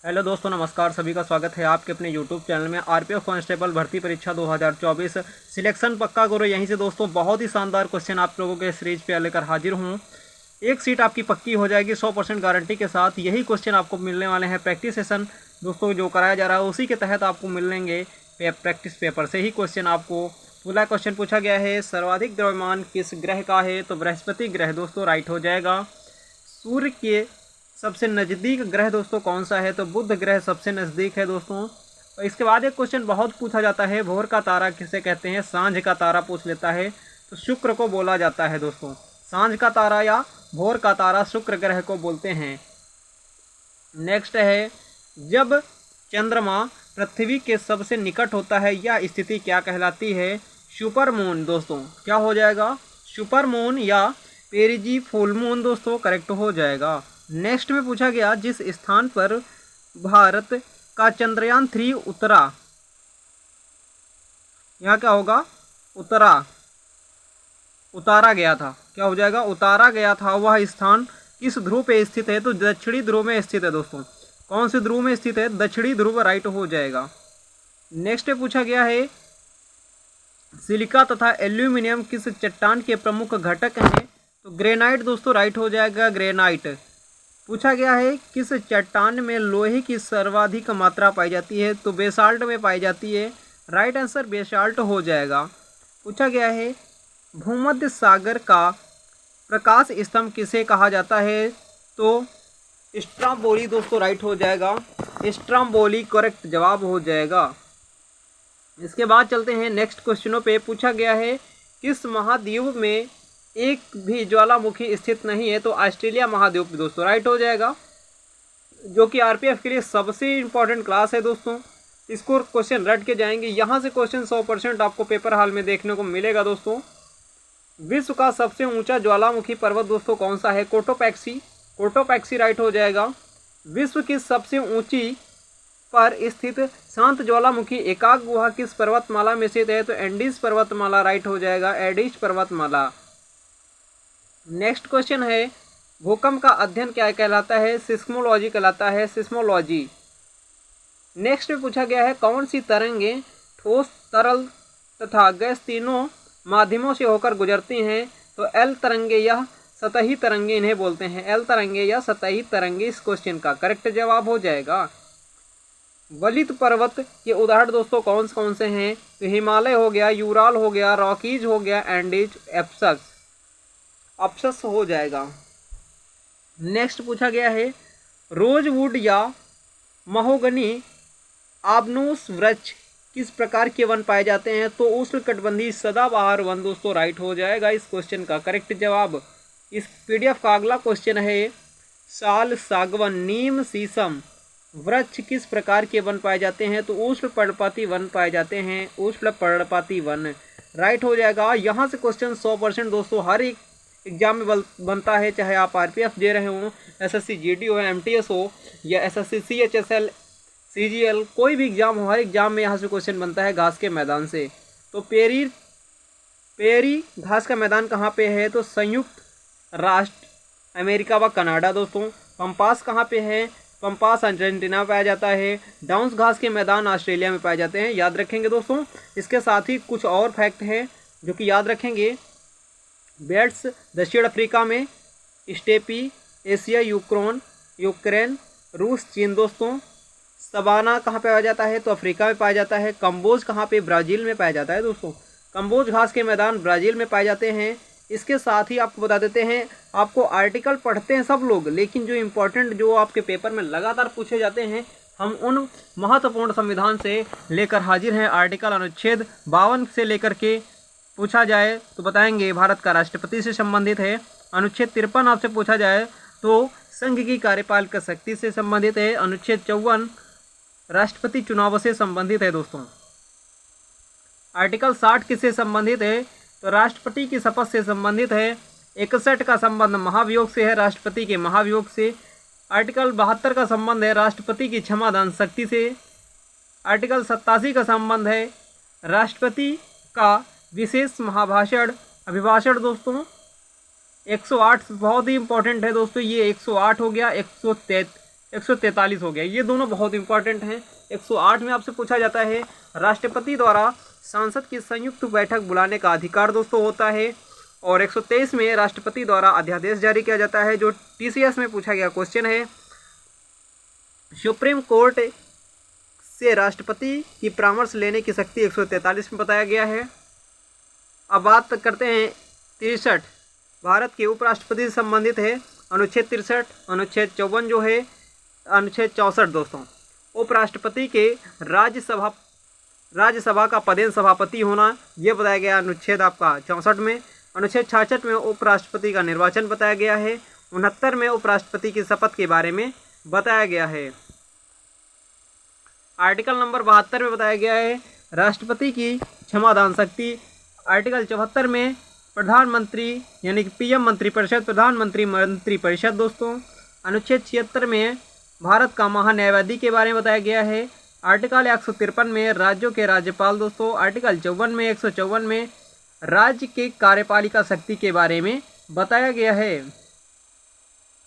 Hello दोस्तों, नमस्कार। सभी का स्वागत है आपके अपने यूट्यूब चैनल में। आरपीएफ कांस्टेबल भर्ती परीक्षा 2024 सिलेक्शन पक्का करो। यहीं से दोस्तों बहुत ही शानदार क्वेश्चन आप लोगों के सीरीज पे लेकर हाजिर हूँ। एक सीट आपकी पक्की हो जाएगी 100% गारंटी के साथ। यही क्वेश्चन आपको मिलने वाले हैं प्रैक्टिस सेशन दोस्तों जो कराया जा रहा है उसी के तहत आपको मिलेंगे। प्रैक्टिस पेपर से ही क्वेश्चन आपको पूरा क्वेश्चन पूछा गया है। सर्वाधिक द्रव्यमान किस ग्रह का है? तो बृहस्पति ग्रह दोस्तों राइट हो जाएगा। सूर्य के सबसे नज़दीक ग्रह दोस्तों कौन सा है? तो बुध ग्रह सबसे नज़दीक है दोस्तों। और इसके बाद एक क्वेश्चन बहुत पूछा जाता है, भोर का तारा किसे कहते हैं? सांझ का तारा पूछ लेता है तो शुक्र को बोला जाता है दोस्तों। सांझ का तारा या भोर का तारा शुक्र ग्रह को बोलते हैं। नेक्स्ट है, जब चंद्रमा पृथ्वी के सबसे निकट होता है यह स्थिति क्या कहलाती है? सुपर मून दोस्तों। क्या हो जाएगा? सुपर मून या पेरिजी फुल मून दोस्तों करेक्ट हो जाएगा। नेक्स्ट में पूछा गया, जिस स्थान पर भारत का चंद्रयान 3 उतरा, यहाँ क्या होगा? उतारा गया था। क्या हो जाएगा? उतारा गया था। वह स्थान किस ध्रुव पे स्थित है? तो दक्षिणी ध्रुव में स्थित है दोस्तों। कौन से ध्रुव में स्थित है? दक्षिणी ध्रुव राइट हो जाएगा। नेक्स्ट में पूछा गया है, सिलिका तथा एल्यूमिनियम किस चट्टान के प्रमुख घटक हैं? तो ग्रेनाइट दोस्तों राइट हो जाएगा। ग्रेनाइट। पूछा गया है, किस चट्टान में लोहे की सर्वाधिक मात्रा पाई जाती है? तो बेसाल्ट में पाई जाती है। राइट आंसर बेसाल्ट हो जाएगा। पूछा गया है, भूमध्य सागर का प्रकाश स्तंभ किसे कहा जाता है? तो स्ट्राबोली दोस्तों राइट हो जाएगा। स्ट्राबोली करेक्ट जवाब हो जाएगा। इसके बाद चलते हैं नेक्स्ट क्वेश्चनों पे। पूछा गया है, किस महाद्वीप में एक भी ज्वालामुखी स्थित नहीं है? तो ऑस्ट्रेलिया महाद्वीप दोस्तों राइट हो जाएगा, जो कि आरपीएफ के लिए सबसे इंपॉर्टेंट क्लास है दोस्तों। इसको क्वेश्चन रट के जाएंगे। यहाँ से क्वेश्चन 100% आपको पेपर हाल में देखने को मिलेगा दोस्तों। विश्व का सबसे ऊंचा ज्वालामुखी पर्वत दोस्तों कौन सा है? कोटोपैक्सी। कोटोपैक्सी राइट हो जाएगा। विश्व की सबसे ऊंची पर स्थित शांत ज्वालामुखी एकाक गुहा किस पर्वतमाला में स्थित है? तो एंडीज पर्वतमाला राइट हो जाएगा। एडिज पर्वतमाला। नेक्स्ट क्वेश्चन है, भूकंप का अध्ययन क्या कहलाता है? सिस्मोलॉजी कहलाता है। सिस्मोलॉजी। नेक्स्ट में पूछा गया है, कौन सी तरंगें ठोस, तरल तथा गैस तीनों माध्यमों से होकर गुजरती हैं? तो एल तरंगे या सतही तरंगे इन्हें बोलते हैं। एल तरंगे या सतही तरंगे इस क्वेश्चन का करेक्ट जवाब हो जाएगा। वलित पर्वत के उदाहरण दोस्तों कौन से हैं? तो हिमालय हो गया, यूराल हो गया, रॉकीज हो गया, एंडीज, एप्सस। अपसस हो जाएगा। नेक्स्ट पूछा गया है, रोजवुड या महोगनी आबनूस वृक्ष किस प्रकार के वन पाए जाते हैं? तो उष्णकटिबंधीय सदाबहार वन दोस्तों राइट हो जाएगा इस क्वेश्चन का करेक्ट जवाब। इस पीडीएफ का अगला क्वेश्चन है, साल, सागवन, नीम, शीशम वृक्ष किस प्रकार के वन पाए जाते हैं? तो उष्ण पर्णपाती वन पाए जाते हैं। उष्ण पर्णपाती वन राइट हो जाएगा। यहाँ से क्वेश्चन 100% दोस्तों हर एक एग्जाम में बनता है, चाहे आप आरपीएफ दे रहे हो, एसएससी जीडी हो, एमटीएस हो या एसएससी सीएचएसएल, सीजीएल, कोई भी एग्जाम हो, हर एग्जाम में यहाँ से क्वेश्चन बनता है घास के मैदान से। तो पेरी घास का मैदान कहाँ पे है? तो संयुक्त राष्ट्र अमेरिका व कनाडा दोस्तों। पंपास कहाँ पे है? पंपास अर्जेंटीना में पाया जाता है। डाउन्स घास के मैदान ऑस्ट्रेलिया में पाए जाते हैं। याद रखेंगे दोस्तों। इसके साथ ही कुछ और फैक्ट हैं जो कि याद रखेंगे। बेल्ट्स दक्षिण अफ्रीका में, स्टेपी एशिया, यूक्रेन, रूस, चीन दोस्तों। सवाना कहाँ पाया जाता है? तो अफ्रीका में पाया जाता है। कंबोज कहाँ पे? ब्राज़ील में पाया जाता है दोस्तों। कंबोज घास के मैदान ब्राज़ील में पाए जाते हैं। इसके साथ ही आपको बता देते हैं, आपको आर्टिकल पढ़ते हैं सब लोग, लेकिन जो इम्पोर्टेंट जो आपके पेपर में लगातार पूछे जाते हैं, हम उन महत्वपूर्ण संविधान से लेकर हाजिर हैं। आर्टिकल अनुच्छेद 52 से लेकर के पूछा जाए तो बताएंगे भारत का राष्ट्रपति से संबंधित है। अनुच्छेद 53 आपसे पूछा जाए तो संघ की कार्यपालिका शक्ति से संबंधित है। अनुच्छेद 54 राष्ट्रपति चुनाव से संबंधित है दोस्तों। आर्टिकल 60 किससे संबंधित है? तो राष्ट्रपति की शपथ से संबंधित है। 61 का संबंध महाभियोग से है, राष्ट्रपति के महाभियोग से। आर्टिकल 72 का संबंध है राष्ट्रपति की क्षमादान शक्ति से। आर्टिकल 87 का संबंध है राष्ट्रपति का विशेष महाभाषण, अभिभाषण दोस्तों। 108 बहुत ही इंपॉर्टेंट है दोस्तों, ये 108 हो गया। 143 हो गया। ये दोनों बहुत इंपॉर्टेंट हैं। 108 में आपसे पूछा जाता है राष्ट्रपति द्वारा संसद की संयुक्त बैठक बुलाने का अधिकार दोस्तों होता है। और 123 में राष्ट्रपति द्वारा अध्यादेश जारी किया जाता है। जो TCS में पूछा गया क्वेश्चन है, सुप्रीम कोर्ट से राष्ट्रपति की परामर्श लेने की शक्ति 143 में बताया गया है। अब बात करते हैं 63, भारत के उपराष्ट्रपति से संबंधित है अनुच्छेद 63। अनुच्छेद 54 जो है अनुच्छेद 64 दोस्तों, उपराष्ट्रपति के राज्यसभा का पदेन सभापति होना, यह बताया गया अनुच्छेद आपका 64 में। अनुच्छेद 66 में उपराष्ट्रपति का निर्वाचन बताया गया है। 69 में उपराष्ट्रपति की शपथ के बारे में बताया गया है। आर्टिकल नंबर 72 में बताया गया है राष्ट्रपति की क्षमादान शक्ति। आर्टिकल 74 में प्रधानमंत्री यानी कि PM मंत्रिपरिषद, प्रधानमंत्री मंत्रिपरिषद दोस्तों। अनुच्छेद 76 में भारत का महान्यायवादी के बारे में बताया गया है। आर्टिकल 153 में राज्यों के राज्यपाल दोस्तों। आर्टिकल 154 में राज्य के कार्यपालिका शक्ति के बारे में बताया गया है।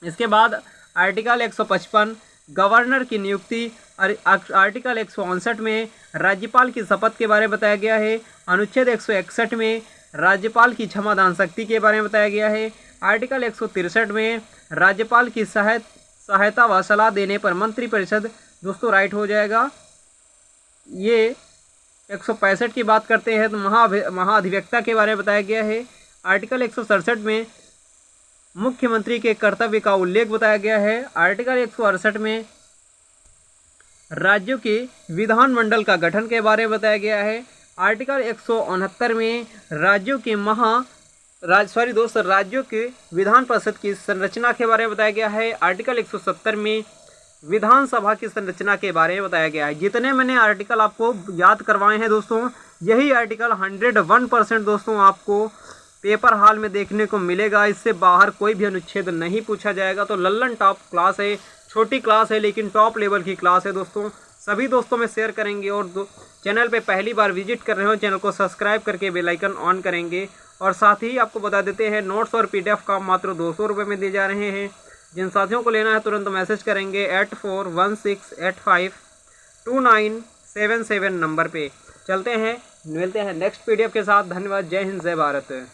इसके बाद आर्टिकल 155 गवर्नर की नियुक्ति। आर्टिकल 159 में राज्यपाल की शपथ के बारे में बताया गया है। अनुच्छेद 161 में राज्यपाल की क्षमादान शक्ति के बारे में बताया गया है। आर्टिकल 163 में राज्यपाल की सहायता व सलाह देने पर मंत्रिपरिषद दोस्तों राइट हो जाएगा। ये 165 की बात करते हैं तो महाधिवक्ता के बारे में बताया गया है। आर्टिकल 167 में मुख्यमंत्री के कर्तव्य का उल्लेख बताया गया है। आर्टिकल 168 में राज्यों के विधानमंडल का गठन के बारे में बताया गया है। आर्टिकल 169 में राज्यों के राज्यों के विधान परिषद की संरचना के बारे में बताया गया है। आर्टिकल 170 में विधानसभा की संरचना के बारे में बताया गया है। जितने मैंने आर्टिकल आपको याद करवाए हैं दोस्तों, यही आर्टिकल 101% दोस्तों आपको पेपर हॉल में देखने को मिलेगा। इससे बाहर कोई भी अनुच्छेद नहीं पूछा जाएगा। तो लल्लन टॉप क्लास है, छोटी क्लास है लेकिन टॉप लेवल की क्लास है दोस्तों। सभी दोस्तों में शेयर करेंगे और चैनल पे पहली बार विजिट कर रहे हो चैनल को सब्सक्राइब करके बेल आइकन ऑन करेंगे। और साथ ही आपको बता देते हैं नोट्स और PDF का मात्र 200 रुपये में दिए जा रहे हैं। जिन साथियों को लेना है तुरंत मैसेज करेंगे 8416852977 नंबर पे। चलते हैं, मिलते हैं नेक्स्ट PDF के साथ। धन्यवाद। जय हिंद, जय भारत।